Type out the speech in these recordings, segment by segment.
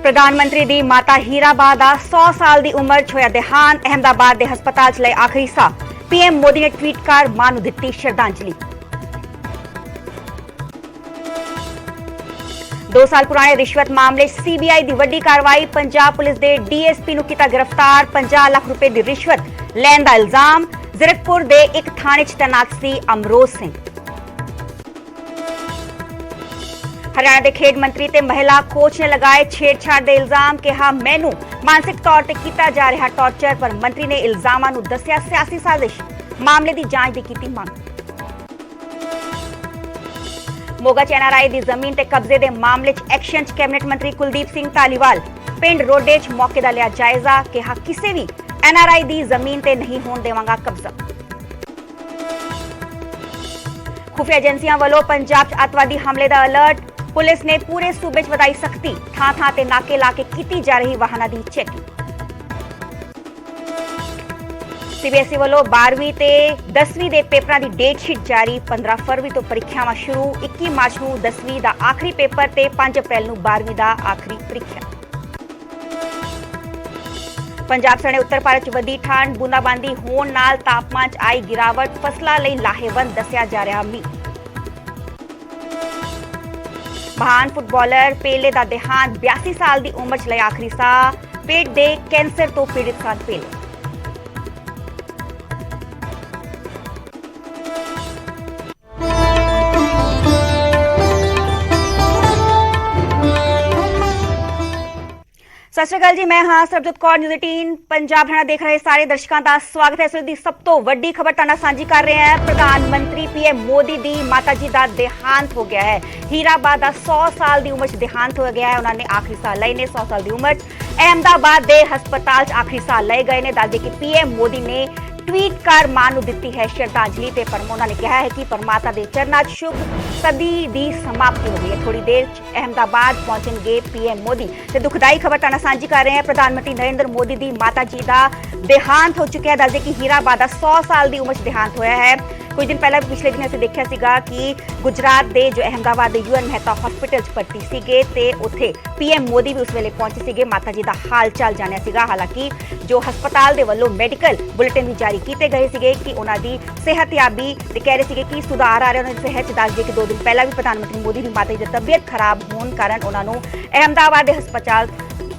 प्रधानमंत्री दी माता हीराबा दा 100 साल दी उम्र च होया देहांत। अहमदाबाद दे हस्पताल च लए आखिरी साह। पीएम मोदी ने ट्वीट कर मां नूं दित्ती श्रद्धांजलि। 2 साल पुराने रिश्वत मामले सीबीआई दी वड्डी कार्रवाई। पंजाब पुलिस दे डीएसपी नूं कीता गिरफ्तार। 50 लाख रुपए दी रिश्वत लैण दा इल्जाम। जीरकपुर दे एक थाणे च तैनात सी अमरोज सिंह। हरियाणा के खेड मंत्री ते महिला कोच ने लगाए छेड़छाड़ के इल्जाम। कहा मैनू मानसिक तौर पर किया जा रहा टॉर्चर, पर मंत्री ने इल्जामां नूं दस्सिया सियासी साजिश। मामले की जांच की कीती मांग। मोगा च एनआरआई की जमीन ते कब्जे के मामले च एक्शन च कैबिनेट मंत्री कुलदीप सिंह धालीवाल। पिंड रोडे च मौके का लिया जायजा। कहा किसी भी एनआरआई की जमीन ते नहीं होण देवांगा कब्जा। खुफिया एजेंसियां वालों पंजाब च अतवादी हमले का अलर्ट। पुलिस ने पूरे सूबे च वधाई सख्ती। थां थां ते नाके ला के कीती जा रही वाहनां दी चेकिंग। सीबीएसई वालों 12वीं ते 10वीं दे पेपरां दी डेटशीट जारी। 15 फरवरी तो परीक्षावां शुरू। 21 मार्च नूं 10वीं दा आखिरी पेपर ते 5 अप्रैल नूं 12वीं दा आखिरी परीक्षा। पंजाब सने उत्तर भारत च वधी ठंड। बूंदाबांदी होण नाल तापमान च आई गिरावट। फसलां लई लाहेवंद दस्सिया जा रहा मींह। महान फुटबॉलर पेले का देहांत। 82 साल की उम्र च लए आखिरी साह। पेट के कैंसर तो पीड़ित सन पेले। सत श्री अकाल जी, मैं हाँ सरबजोत कौर। न्यूज़ 18 पंजाब हरियाणा देख रहे सारे दर्शकों का स्वागत है। इस दी सब तो वड्डी खबर ताना सांझी कर रहे हैं। प्रधानमंत्री पीएम मोदी दी माता जी का देहांत हो गया है। हीराबा का 100 साल की उम्र च देहांत हो गया है। उन्होंने आखिरी साह लए ने। 100 साल की उम्र अहमदाबाद के हस्पताल च आखिरी साह लए गए ने। दस दे कि पीएम मोदी ने ट्वीट कर मां नूं दित्ती है श्रद्धांजलि। ते पर उन्होंने कहा है कि परमात्मा के चरणों च शुभ सदी की समाप्ति हो गई है। थोड़ी देर अहमदाबाद पहुंचेंगे पीएम मोदी। ते दुखदाई खबर ताना सांझी कर रहे हैं। प्रधानमंत्री नरेंद्र मोदी की माता जी का देहांत हो चुका है। दस दे कि हीराबा का 100 साल की उम्र च देहांत होया है। कुछ दिन पहले पिछले दिन असीं देखिया सीगा कि गुजरात के जो अहमदाबाद के यूएन मेहता हॉस्पिटल च भर्ती सीगे ते उत्थे पीएम मोदी भी उस वेले पहुंचे सीगे। माता जी का हाल चाल जानिया सीगा। हालांकि जो हस्पताल के वल्लों मैडिकल बुलेटिन भी जारी किए गए सीगे कि उन्हां दी सेहतयाबी ते कह रहे सीगे कि सुधार आ रहा उन्हां दी सेहत। दस दिए कि 2 दिन पहला भी प्रधानमंत्री मोदी की माता जी की तबीयत खराब होने कारण उन्होंने अहमदाबाद के हस्पताल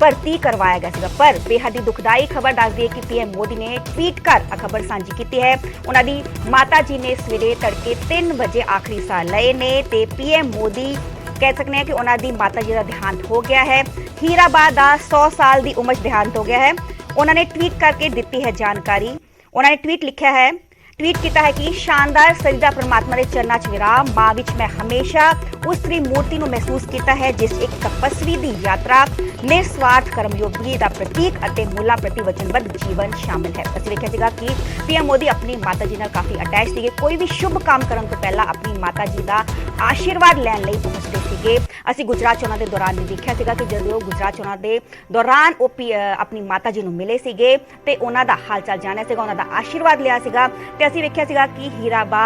भर्ती करवाया गया सीगा। पर बेहद ही दुखदाई खबर दस दी है कि पीएम मोदी ने ट्वीट कर खबर सांझी की है। उन्होंने माता जी ने सवेरे तड़के 3 बजे आखिरी साह लए ने। ते पीएम मोदी कह सकते हैं कि उन्होंने माता जी का देहांत हो गया है। हीराबा का 100 साल की उम्र देहांत हो गया है। उन्होंने ट्वीट करके दी है जानकारी। उन्होंने ट्वीट लिखा है, ट्वीट किया है कि शानदार सजदा परमात्मा के चरणों च विराम। मां विच मैं हमेशा उस त्रिमूर्ति नूं महसूस किया है जिस एक तपस्वी की यात्रा निस्वार्थ कर्मयोगी का प्रतीक और मूला प्रति वचनबद्ध जीवन शामिल है। असं देखा सीगा कि पीएम मोदी अपनी माता जी नाल काफ़ी अटैच थे। कोई भी शुभ काम करने तो पहला अपनी माता जी का आशीर्वाद लैण लई पहुंचते थे। असीं गुजरात चोणां दे दौरान भी देखा सीगा कि जदों गुजरात चोणां दे दौरान वो अपनी माता जी नूं मिले सीगे ते उन्हां दा हाल चाल जानिया सीगा, उन्हां दा आशीर्वाद लिया सीगा। ते असीं वेखिया सीगा कि हीराबा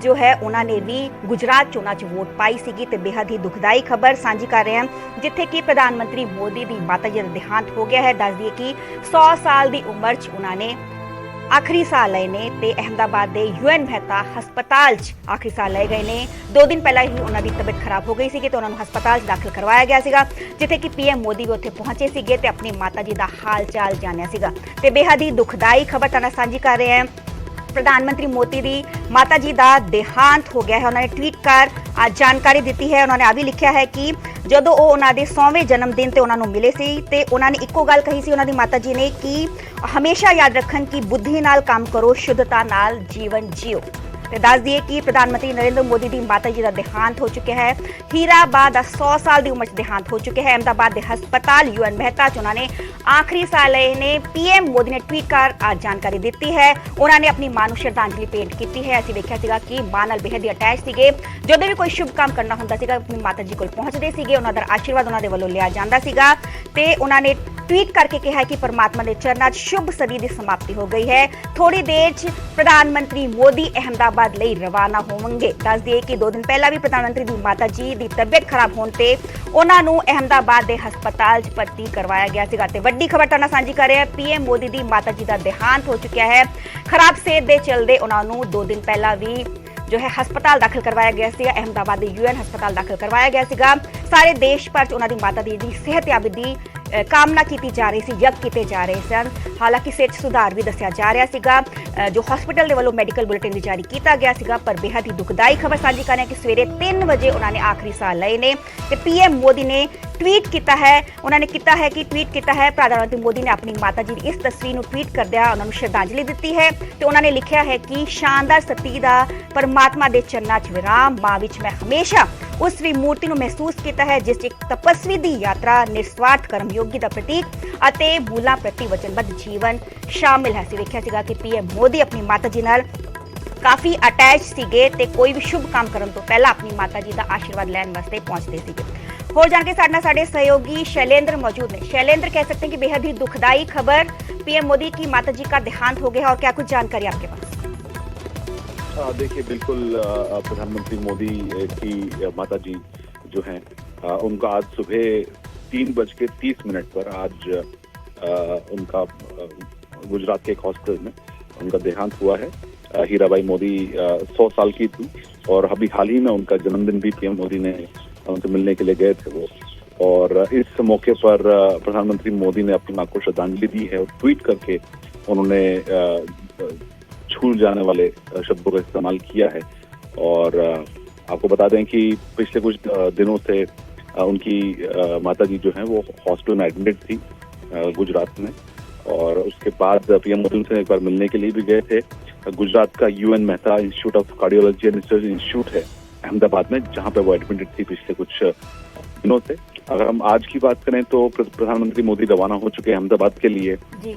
जो है उन्होंने भी गुजरात चोणां च वोट पाई सीगी। ते बेहद ही दुखदाई खबर सांझी कर रहे हैं जिथे कि प्रधानमंत्री मोदी की माता जी का देहांत हो गया है। दस दिए कि 100 साल की उम्र च उन्होंने आखिरी साह लए ने ते अहमदाबाद के यूएन मेहता हस्पताल च आखिरी साह लए गए ने। 2 दिन पहला ही उन्होंने तबीयत खराब हो गई सी तो उन्होंने हस्पताल दाखिल करवाया गया सीगा जिथे कि पीएम मोदी भी उत्थे पहुंचे सीगे ते अपनी माता जी का हाल चाल जानिया सीगा। ते बेहद ही दुखदाई खबर ताना सांझी कर रहे हैं। प्रधानमंत्री मोदी की माता जी का देहांत हो गया है। उन्होंने ट्वीट कर आज जानकारी दी है। उन्होंने अभी लिखा है कि जदों वो उन्होंने 100वें जन्मदिन ते उन्होंने मिले सी ते उन्होंने इक्को गल कही सी उन्होंने माता जी ने कि हमेशा याद रखन कि बुद्धि नाल काम करो, शुद्धता नाल जीवन जियो। ते दस दिए कि प्रधानमंत्री नरेंद्र मोदी की माता जी का देहांत हो चुका है। हीराबा का 100 साल की उम्र देहांत हो चुका है। अहमदाबाद के हस्पताल यूएन मेहता च उन्होंने आखिरी साह लए ने। पीएम मोदी ने ट्वीट कर आज जानकारी दी है। उन्होंने अपनी मां नूं श्रद्धांजलि भेंट की है। असीं देखिया सीगा कि मां नाल बेहद ही अटैच सीगे। जदों भी कोई शुभ काम करना हुंदा सीगा अपनी माता जी कोल पहुंचदे सीगे। उन्हां दा आशीर्वाद उन्हां दे वल्लों लिया जांदा सीगा ते उन्होंने ट्वीट करके कहा है कि परमात्मा ਦੇ ਚਰਨਾਂ 'ਚ ਸ਼ੁਭ ਸਦੀ ਦੀ ਸਮਾਪਤੀ ਹੋ ਗਈ ਹੈ। ਥੋੜੀ ਦੇਰ 'ਚ ਪ੍ਰਧਾਨ ਮੰਤਰੀ ਮੋਦੀ ਅਹਿਮਦਾਬਾਦ ਲਈ ਰਵਾਨਾ ਹੋਣਗੇ। ਦੱਸ ਦਈਏ ਕਿ 2 ਦਿਨ ਪਹਿਲਾਂ ਵੀ ਪ੍ਰਧਾਨ ਮੰਤਰੀ ਦੀ ਮਾਤਾ ਜੀ ਦੀ ਤਬੀਅਤ ਖਰਾਬ ਹੋਣ ਤੇ ਉਹਨਾਂ ਨੂੰ ਅਹਿਮਦਾਬਾਦ ਦੇ ਹਸਪਤਾਲ 'ਚ ਭਰਤੀ ਕਰਵਾਇਆ ਗਿਆ ਸੀਗਾ ਤੇ ਵੱਡੀ ਖਬਰ ਤੁਹਾਡੇ ਨਾਲ ਸਾਂਝੀ ਕਰ ਰਹੇ ਹਾਂ। ਪੀਐਮ ਮੋਦੀ ਦੀ ਮਾਤਾ ਜੀ ਦਾ ਦੇਹਾਂਤ ਹੋ ਚੁੱਕਿਆ ਹੈ। ਖਰਾਬ ਸਿਹਤ ਦੇ ਚਲਦੇ ਉਹਨਾਂ ਨੂੰ 2 ਦਿਨ ਪਹਿਲਾਂ ਵੀ जो है ਹਸਪਤਾਲ ਦਾਖਲ ਕਰਵਾਇਆ ਗਿਆ ਸੀਗਾ। ਅਹਿਮਦਾਬਾਦ ਦੇ ਯੂਐਨ ਹਸਪਤਾਲ ਦਾਖਲ ਕਰਵਾਇਆ ਗਿਆ ਸੀਗਾ। ਸਾਰੇ ਦੇਸ਼ ਭਰ 'ਚ ਉਹਨਾਂ ਦੀ ਮਾਤਾ ਦੀ ਸਿਹਤਯਾਬੀ ਦੀ ਕਾਮਨਾ ਕੀਤੀ ਜਾ ਰਹੀ ਸੀ, ਯੱਗ ਕੀਤੇ ਜਾ ਰਹੇ ਸਨ। ਹਾਲਾਂਕਿ ਸਿਹਤ 'ਚ ਸੁਧਾਰ ਵੀ ਦੱਸਿਆ ਜਾ ਰਿਹਾ ਸੀਗਾ। ਜੋ ਹਸਪੀਟਲ ਦੇ ਵੱਲੋਂ ਮੈਡੀਕਲ ਬੁਲੇਟਿਨ ਵੀ ਜਾਰੀ ਕੀਤਾ ਗਿਆ ਸੀਗਾ। ਪਰ ਬੇहद ਹੀ ਦੁਖਦਾਈ ਖਬਰ ਸਾਂਝੀ ਕਰ ਰਹੇ ਹਾਂ ਕਿ ਸਵੇਰੇ 3 ਵਜੇ ਉਹਨਾਂ ਨੇ ਆਖਰੀ ਸਾਹ ਲਏ ਨੇ ਤੇ ਪੀਐਮ ਮੋਦੀ ਨੇ ट्वीट किया है। उन्होंने ट्वीट किया है। प्रधानमंत्री मोदी ने अपनी माता जी की इस तस्वीर को ट्वीट करदਿਆਂ ਉਹਨਾਂ ਨੂੰ श्रद्धांजलि दी है तो उन्होंने लिखा है कि शानदार सती का परमात्मा के चरणों 'ਚ विराम मां विच मैं हमेशा उस भी मूर्ति को महसूस किया है जिस एक तपस्वी की यात्रा निस्वार्थ कर्मयोगी का प्रतीक ਅਤੇ मूलों प्रति वचनबद्ध जीवन शामिल है। देखा कि पीएम मोदी अपनी माता जी नाल काफी अटैच सीगे ते कोई भी शुभ काम करने तो पहला अपनी माता जी का आशीर्वाद लैन वास्ते पहुंचते सीगे। होर जान के साडे सहयोगी शैलेंद्र मौजूद ने। शैलेंद्र, कह सकते हैं कि बेहद ही दुखदाई खबर, पीएम मोदी की माता जी का देहांत हो गया और क्या कुछ जानकारी आपके पास? देखिए, बिल्कुल प्रधानमंत्री मोदी की माता जी जो हैं उनका आज सुबह 3:30 पर आज उनका गुजरात के एक हॉस्पिटल में उनका देहांत हुआ है। हीराबाई मोदी 100 साल की थी और अभी हाल ही में उनका जन्मदिन भी पीएम मोदी ने उनसे मिलने के लिए गए थे वो। और इस मौके पर प्रधानमंत्री मोदी ने अपनी मां को श्रद्धांजलि दी है और ट्वीट करके उन्होंने छू जाने वाले शब्दों का इस्तेमाल किया है। और आपको बता दें कि पिछले कुछ दिनों से उनकी माता जी जो हैं वो हॉस्पिटल में एडमिट थी गुजरात में। और उसके बाद पीएम मोदी उनसे एक बार मिलने के लिए भी गए थे। गुजरात का UN Mehta institute of cardiology and research institute है अहमदाबाद में, जहां पे वो एडमिटेड थी पिछले कुछ दिनों से। अगर हम आज की बात करें तो प्रधानमंत्री मोदी रवाना हो चुके हैं अहमदाबाद के लिए जी।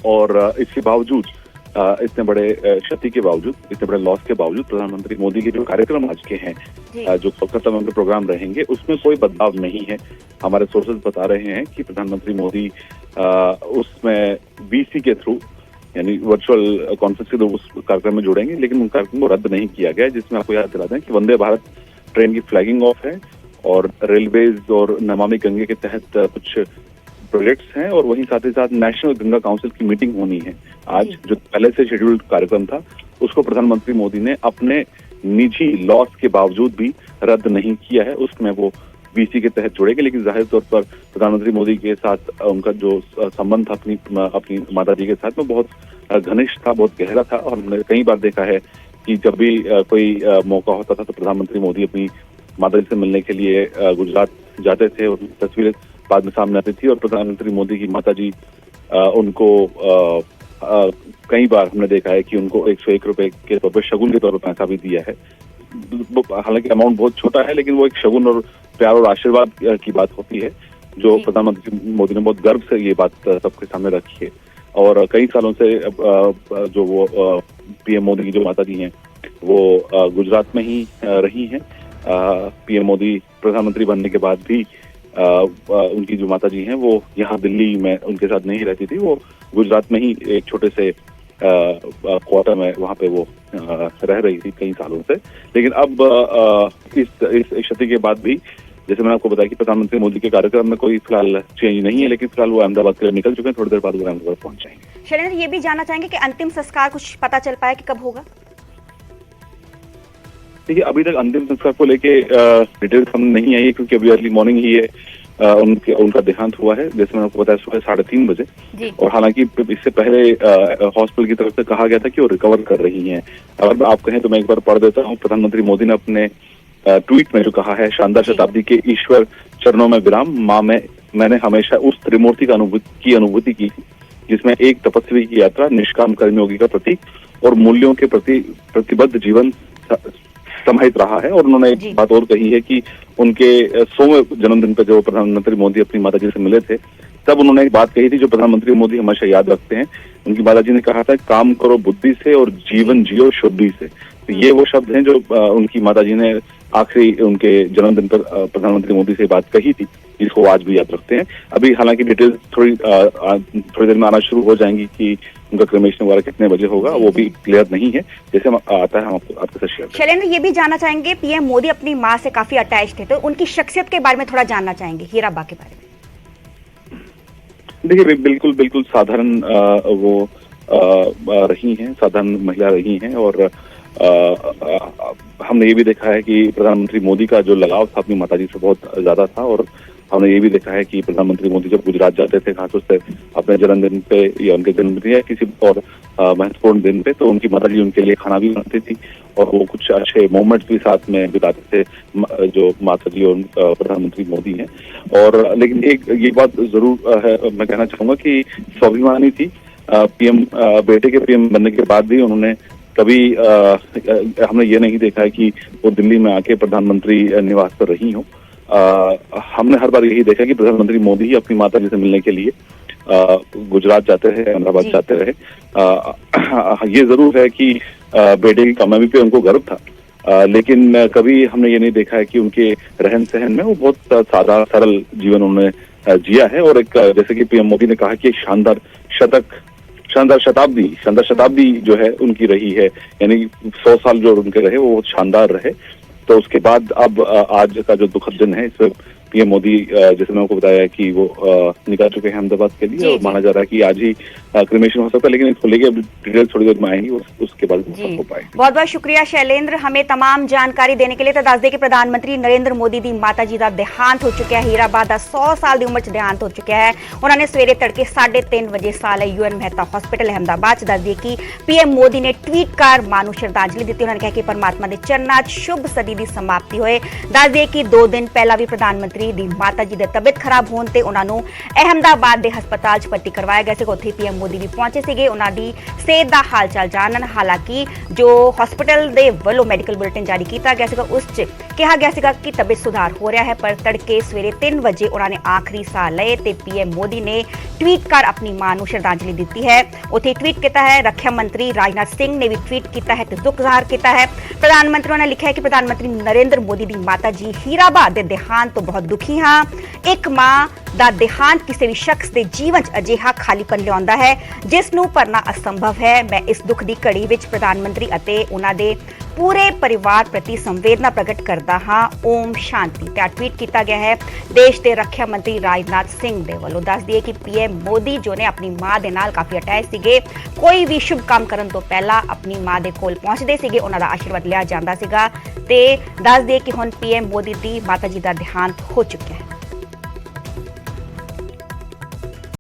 और इसके बावजूद इतने बड़े क्षति के बावजूद, इतने बड़े लॉस के बावजूद प्रधानमंत्री मोदी के जो कार्यक्रम आज के हैं, जो कोलकाता में प्रोग्राम रहेंगे, उसमें कोई बदलाव नहीं है। हमारे सोर्सेज बता रहे हैं कि प्रधानमंत्री मोदी उसमें वीसी के थ्रू यानी वर्चुअल कॉन्फ्रेंस के उस कार्यक्रम में जुड़ेंगे, लेकिन उन कार्यक्रम को रद्द नहीं किया गया, जिसमें आपको याद दिला दें कि वंदे भारत ट्रेन की फ्लैगिंग ऑफ है और रेलवेज और नमामि गंगे के तहत कुछ प्रोजेक्ट्स हैं और वहीं साथ ही साथ नेशनल गंगा काउंसिल की मीटिंग होनी है आज, जो पहले से शेड्यूल्ड कार्यक्रम था। उसको प्रधानमंत्री मोदी ने अपने निजी लॉस के बावजूद भी रद्द नहीं किया है। उसमें वो वीसी के तहत जुड़ेंगे, लेकिन जाहिर तौर पर प्रधानमंत्री मोदी के साथ उनका जो संबंध था अपनी माता जी के साथ में बहुत घनिष्ठ था, बहुत गहरा था। और हमने कई बार देखा है कि जब भी कोई मौका होता था तो प्रधानमंत्री मोदी अपनी माता जी से मिलने के लिए गुजरात जाते थे और तस्वीरें बाद में सामने आती थी। और प्रधानमंत्री मोदी की माता जी उनको कई बार हमने देखा है कि उनको 101 रुपए के तौर पर शगुन के तौर पर पैसा भी दिया है। हालांकि अमाउंट बहुत छोटा है, लेकिन वो एक शगुन और प्यार और आशीर्वाद की बात होती है, जो प्रधानमंत्री मोदी ने बहुत गर्व से ये बात सबके सामने रखी है। और कई सालों से जो वो पीएम मोदी की जो माता जी हैं वो गुजरात में ही रही हैं। पीएम मोदी प्रधानमंरी बनने के बाद भी उनकी जो माता जी हैं वो यहाँ दिल्ली में उनके साथ नहीं रहती थी, वो गुजरात में ही एक छोटे से क्वार्टर में वहाँ पे वो रह रही थी कई सालों से। लेकिन अब इस क्षति के बाद भी, जैसे मैंने आपको बताया कि प्रधानमंत्री मोदी के कार्यक्रम में कोई फिलहाल चेंज नहीं है, लेकिन फिलहाल वो अहमदाबाद के लिए निकल चुके हैं। थोड़ी देर बाद वो अहमदाबाद पहुंच जाएंगे। शैलेंद्र, ये भी जानना चाहेंगे कि अंतिम संस्कार कुछ पता चल पाया कि कब होगा? देखिए, अभी तक अंतिम संस्कार को लेके डिटेल्स हम नहीं आई है, क्योंकि अभी अर्ली मॉर्निंग ही है उनका देहांत हुआ है, जैसे मैंने आपको बताया सुबह 3:30 बजे। और हालांकि इससे पहले हॉस्पिटल की तरफ से कहा गया था कि वो रिकवर कर रही हैं। अगर आप कहें तो मैं एक बार पढ़ देता हूँ। प्रधानमंत्री मोदी ने अपने ट्वीट में जो कहा है, शानदार शताब्दी के ईश्वर चरणों में विराम माँ मैंने हमेशा उस त्रिमूर्ति की अनुभूति की थी, जिसमें एक तपस्वी की यात्रा, निष्काम कर्मयोगी का प्रतीक और मूल्यों के प्रति प्रतिबद्ध जीवन समाहित रहा है। और उन्होंने एक बात और कही है कि उनके 100वें जन्मदिन पर जब प्रधानमंत्री मोदी अपनी माता जी से मिले थे, तब उन्होंने एक बात कही थी जो प्रधानमंत्री मोदी हमेशा याद रखते हैं। उनकी माता जी ने कहा था, काम करो बुद्धि से और जीवन जियो शुद्धि से। तो ये वो शब्द हैं जो उनकी माता जी ने आखिरी उनके जन्मदिन पर प्रधानमंत्री मोदी से बात कही थी, जिसको आज भी याद रखते हैं। अभी हालांकि डिटेल्स थोड़ी देर में आना शुरू हो जाएंगी कि उनका क्रेमेशन वगैरह कितने बजे होगा, वो भी क्लियर नहीं है। जैसे आता है हम आपके साथ शेयर। शैलेंद्र, ये भी जानना चाहेंगे, पीएम मोदी अपनी मां से काफी अटैच थे, तो उनकी शख्सियत के बारे में थोड़ा जानना चाहेंगे, हीराबा के बारे में। देखिए, बिल्कुल साधारण वो रही हैं, साधारण महिला रही हैं, और हमने ये भी देखा है कि प्रधानमंत्री मोदी का जो लगाव था अपनी माताजी से बहुत ज्यादा था। और हमने ये भी देखा है कि प्रधानमंत्री मोदी जब गुजरात जाते थे, खासतौर से अपने जन्मदिन पे या उनके जन्मदिन या किसी और महत्वपूर्ण दिन पे, तो उनकी माताजी उनके लिए खाना भी बनाती थी और वो कुछ अच्छे मोमेंट्स भी साथ में बिताते थे, जो माताजी और प्रधानमंत्री मोदी हैं। और लेकिन एक ये बात जरूर है, मैं कहना चाहूंगा कि स्वाभिमानी थी। पीएम, बेटे के पीएम बनने के बाद भी उन्होंने कभी हमने ये नहीं देखा है कि वो दिल्ली में आके प्रधानमंत्री निवास पर रही हो। हमने हर बार यही देखा कि प्रधानमंत्री मोदी ही अपनी माता जी से मिलने के लिए गुजरात जाते रहे, अहमदाबाद जाते रहे। ये जरूर है कि बेटे की कामयाबी पे उनको गर्व था, लेकिन कभी हमने ये नहीं देखा है कि उनके रहन सहन में वो बहुत सादा सरल जीवन उन्होंने जिया है। और एक, जैसे कि पीएम मोदी ने कहा कि एक शानदार शताब्दी जो है उनकी रही है, यानी 100 साल जो उनके रहे वो शानदार रहे। तो उसके बाद अब आज का जो दुखद दिन है, इसमें पीएम मोदी, जैसे मैंने आपको बताया कि वो निकल चुके हैं अहमदाबाद के लिए, और माना जा रहा है कि आज ही क्रिमेशन हो सकता है, लेकिन इसको लेके डिटेल्स थोड़ी देर में आएंगी, उसके बाद हो पाएगी। बहुत बहुत शुक्रिया शैलेंद्र, हमें तमाम जानकारी देने के लिए। तो दस दे कि प्रधानमंत्री नरेंद्र मोदी दी माता जी का देहांत हो चुका है, हीराबाद का 100 साल की उम्र च देहांत हो चुका है। उन्होंने सवेरे तड़के 3:30 बजे साल यूएन मेहता हॉस्पिटल अहमदाबाद दस दिए कि पीएम मोदी ने ट्वीट कर मां नूं श्रद्धांजलि दी। उन्होंने कहा कि परमात्मा के चरणों च शुभ सदी की समाप्ति होए। दस दिए कि 2 दिन पहला भी प्रधानमंत्री दी माता जी की तबीयत खराब होने ते उन्हां नूं अहमदाबाद के हस्पताल च भर्ती करवाया गया। उत्थे पीएम मोदी भी पहुंचे सीगे, उन्हां दी सेहत दा हाल चाल जानन। हालांकि जो हॉस्पिटल दे वल्लों मैडिकल बुलेटिन जारी किया गया सीगा, उस च कहा गया सीगा कि तबीयत सुधार हो रहा है, पर तड़के सवेरे 3 बजे उन्होंने आखिरी साह लए ते पीएम मोदी ने ट्वीट कर अपनी मां नूं श्रद्धांजलि दी है। उत्थे ट्वीट किया है, रक्षा मंत्री राजनाथ सिंह ने भी ट्वीट किया है ते दुख जाहिर किया है। प्रधानमंत्री ने लिखा है कि प्रधानमंत्री नरेंद्र मोदी दी माता जी हीराबाद दे देहांत तो बहुत दुखी हाँ। एक मां दा देहांत किसी भी शख्स के जीवन च अजिहा खालीपन लियाउंदा है जिस नूं भरना असंभव है। मैं इस दुख की घड़ी विच प्रधानमंत्री अते उन्हां दे पूरे परिवार प्रति संवेदना प्रगट करता हाँ। ओम शांति। ट्वीट किया गया है देश के रक्षा मंत्री राजनाथ सिंह दे वल्लों। दस दिए कि पीएम मोदी जो ने अपनी मां दे नाल काफी अटैच सीगे, कोई भी शुभ काम करन तो पहला अपनी मां दे कोल पहुंचदे सीगे, उन्हां दा आशीर्वाद लिया जांदा सीगा। ते दस दिए कि हुण पीएम मोदी दी माता जी दा देहांत हो चुका है।